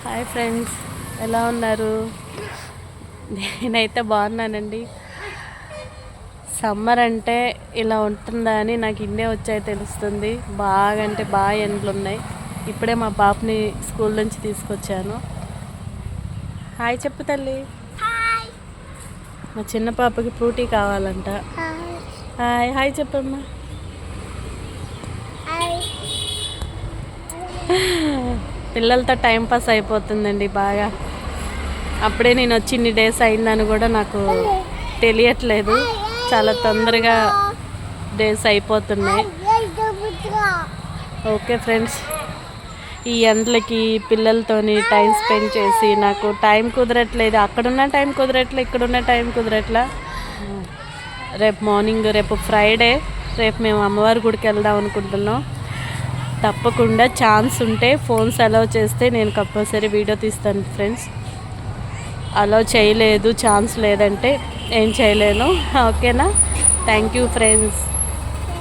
Hi friends, ఎలా ఉన్నారు? నేనైతే బాగున్నానండి. సమ్మర్ అంటే ఇలా ఉంటుందా అని నాకు ఇండే వచ్చాయి తెలుస్తుంది. బాగా అంటే బాగా ఎండలు ఉన్నాయి. ఇప్పుడే మా పాపని స్కూల్ నుంచి తీసుకొచ్చాను. హాయ్ చెప్పు తల్లి. మా చిన్న పాపకి ఫ్రూటీ కావాలంట. హాయ్ హాయ్ చెప్పమ్మా. పిల్లలతో టైంపాస్ అయిపోతుందండి బాగా. అప్పుడే నేను వచ్చి ఇన్ని డేస్ అయిందని కూడా నాకు తెలియట్లేదు. చాలా తొందరగా డేస్ అయిపోతున్నాయి. ఓకే ఫ్రెండ్స్, ఈ ఎండలకి పిల్లలతోని టైం స్పెండ్ చేసి నాకు టైం కుదరట్లేదు. అక్కడున్న టైం కుదరట్లే, ఇక్కడున్న టైం కుదరట్లా. రేపు మార్నింగ్, రేపు ఫ్రైడే, రేపు మేము అమ్మవారి గుడికి వెళ్దాం అనుకుంటున్నాం. తప్పకుండా ఛాన్స్ ఉంటే ఫోన్స్ అలౌ చేస్తే నేను కంపల్సరీ వీడియో తీస్తాను ఫ్రెండ్స్. అలౌ చేయలేదు, ఛాన్స్ లేదంటే ఏం చేయలేను. ఓకేనా? Thank you friends.